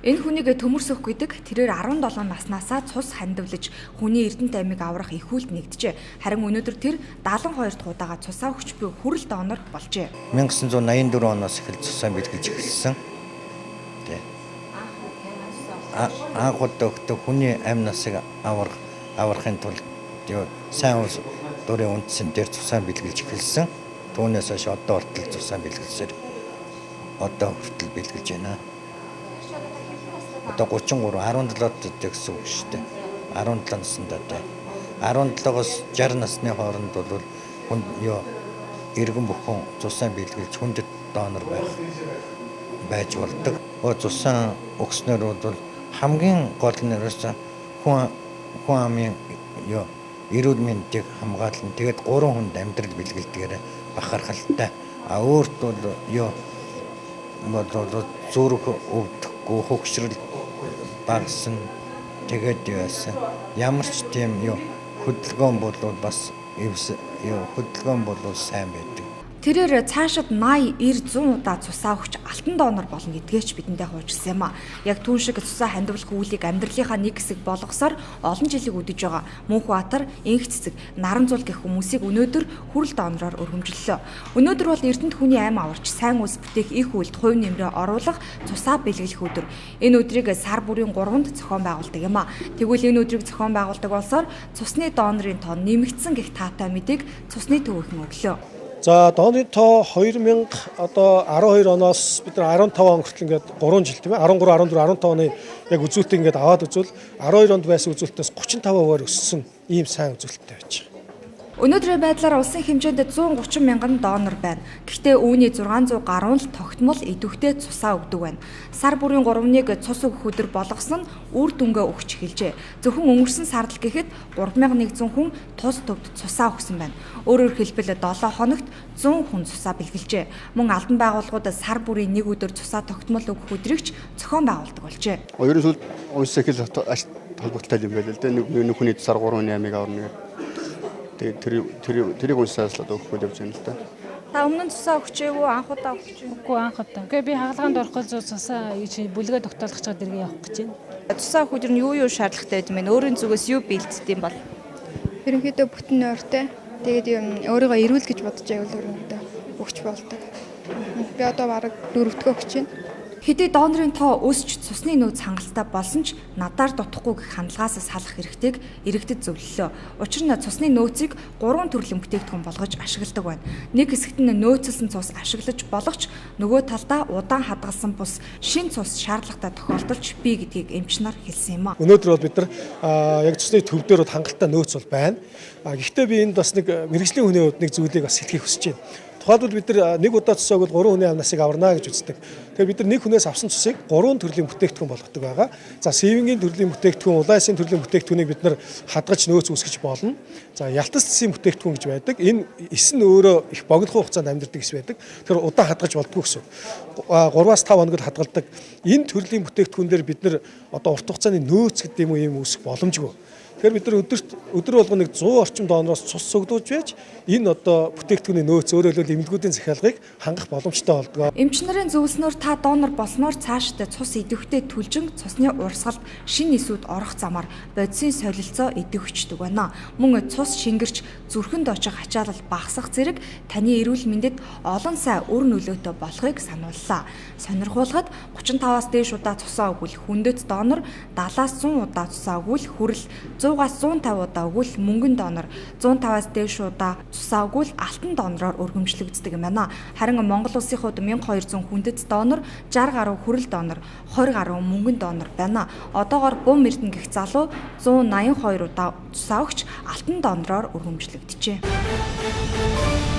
Энэ хүнийг төмөрсөх гэдэг тэрээр 17 наснаасаа цус хандивлаж хүний эрдэнэт аймыг аврах их үйлд нэгджээ. Харин өнөөдөр тэр 72 дахь удаага цусаа өгч буй хүрэл донор болжээ. 1984 оноос эхэлж цусаа бэлгэлж эхэлсэн. Тэ. Анх удаа хүний амь насыг аврахын тулд сайн ус дурын үндсэн дээр цусаа бэлгэлж эхэлсэн. Түүнээс хойш одоо хүртэл цусаа бэлгэлсээр одоо хүртэл бэлгэлж байна. Одоо 33 17-д гэсэн үг шүү дээ. 17 наснда тэ. 17-оос 60 насны хооронд бол хүн иргэн бүхэн цусаа бэлгэлж хүндэт донор байж болдог. Цусаа өгснөр бол хамгийн гол нь ерөөсөө хүн амын эрүүл мэндийг хамгаална. Тэгээд 3 хүнд амьдрал бэлгэлдгээр бахархалтай. Өөрт бол зүрх өвдөхгүй хөгшрөл багсан. Тэгээд яасан ямар ч тийм хөдөлгөөн бол бас хөдөлгөөн бол сайн байдаг. Тэрээр цаашид 80, 90, 100 удаа цусаа өгч алтан донор болно гэдгээч бидэндээ хуучилсан юм а. Яг түүн шиг цусаа хандивлах үйлийг амьдралынхаа нэг хэсэг болгосоор олон жилиг үдэж байгаа Мөнхбаатар, Инх цэцэг, Наранзул гэх хүмүүсийг өнөөдөр хүрэл донороор өргөмжлөлөө. Өнөөдөр бол эрдэнэт хүний амь аварч сайн үс бүтээх их үйлд хувь нэмрээ оруулах цусаа бэлгэлэх өдөр. Энэ өдрийг сар бүрийн 3-нд зохион байгуулдаг юм а. Тэгвэл энэ өдрийг зохион байгуулдаг болсоор цусны донорын тоо нэмэгдсэн гэх таатай мэдээг цусны төвөөрхөн өглөө. За дооны тоо 2000 одоо 12 оноос бид нар 15 он хүртэл ингээд 3 жил тийм ээ 13 14 15 оны яг үзүүлэлтийг ингээд аваад үзвэл 12 онд байсан үзүүлэлтээс 35%-аар өссөн ийм сайн үзүүлэлттэй байж байгаа. Өнөөдрийн байдлаар улсын хэмжээнд 130 мянган донор байна. Гэхдээ үүний 600 гаруй л тогтмол идэвхтэй цусаа өгдөг байна. Сар бүрийн 3-ыг цус өгөх өдөр болгосон нь үр дүнгээ өгч эхэлжээ. Зөвхөн өнгөрсөн сард л гэхэд 3100 хүн тус төвд цусаа өгсөн байна. Өөрөөр хэлбэл 7 хоногт 100 хүн цусаа бэлгэлжээ. Мөн албан байгууллагууд сар бүрийн 1 өдөр цусаа тогтмол өгөх өдрийг ч зохион байгуулдаг болжээ. Ерөнхийдөө улс их л холбогдтой юм байл л дээ. Нэг хүний цусаар 3 8-ыг аварна гэдэг. тэрийг унсаас л өгөхгүй явж байна л да. Та өмнө нь цусаа өгчээгүй анх удаа өгч. Үгүй анх удаа. Гэхдээ би хаалгаанд орохгүй цусаа бүлгээ тогтоолох чад дэргээ явах гэж байна. Цусаа өгөх нь юу шаардлагатай байд юм бэ? Өөрийн зүгээс юу бэлддэг юм бол? Ерөнхийдөө бүтэн нойртой. Тэгээд өөрийгөө эрүүл гэж бодож байвал өрөөндөө өгч болдог. Би одоо бараг 4-р өгч байна. Хэдий донорын тоо өсч цусны нөөц хангалттай болсон ч надаар дутхгүй гэх хандлагаас салах хэрэгтэйг иргэдэд зөвлөлөө. Учир нь цусны нөөцийг 3 төрлийн бүтээгдэхүүн болгож ашигладаг байна. Нэг хэсэгт нь нөөцлсөн цус ашиглаж болох ч нөгөө талдаа удаан хадгалсан бус шин цус шаардлагатай тохиолдолж бий гэдгийг эмч нар хэлсэн юм а. Өнөөдөр бол бид нар яг цусны төв дээр хангалттай нөөц бол байна. Гэхдээ би энд бас нэг мэрэгжлийн хүний хувьд нэг зүйлийг бас хэлхийг хүсэж байна. Тухайлбал бид нар нэг удаа цусаа өгвөл 3 хүний амь насыг аварна гэж үздэг. Тэгэхээр бид нар нэг хүнээс авсан цусыг 3 төрлийн бүтээгдэхүүн болгодог байгаа. За севингийн төрлийн бүтээгдэхүүн, улаансын төрлийн бүтээгдэхүүнийг бид нар хадгаж нөөц үүсгэж болно. За ялтас цэсийн бүтээгдэхүүн гэж байдаг. Энэ эс нь өөрөө их богино хугацаанд амьдардаг эс байдаг. Тэгэхээр удаан хадгаж болдгоо гэсэн. 3-5 хоног л хадгалдаг. Энэ төрлийн бүтээгдэхүүн дээр бид нар одоо урт хугацааны нөөц гэдэг юм уу юм үүсэх боломжгүй. Тэгэхээр бид нар өдөр болгоно нэг 100 орчим донороос цус өгдөөж байж энэ одоо бүтээгдэхүүний нөөц өөрөөр хэлбэл эмнэлгүүдийн захиалгыг хангах боломжтой болдог. Эмч нарын зөвлснөөр та донор болсноор цаашдаа цус идэвхтэй түлжин цусны урсгалд шин эсүүд орох замаар бодисын солилцоо идэвхждэг байна. Мөн цус шингэрч зүрхэнд очих ачаалал багасах зэрэг таны эрүүл мэндэд олон сайн үр нөлөөтэй болохыг санууллаа. Сонирхуулахад 35-аас дээш удаа цусаа өгвөл хүндэт донор, 70-аас 100 удаа цусаа өгвөл хүрэл, 100-аас 150 удаа өгвөл мөнгөн донор, 150-аас дээш удаа цусаа өгвөл алтан донороор өргөмжлөгддөг юм байна. Харин Монгол улсын хувьд 1200 хүндэт донор, 60 гаруй хүрэл донор, 20 гаруй мөнгөн донор байна. Одоогоор Бум Эрдэнэ гэх залуу 182 удаа цусаа өгч алтан донороор өргөмжлөгдөжээ.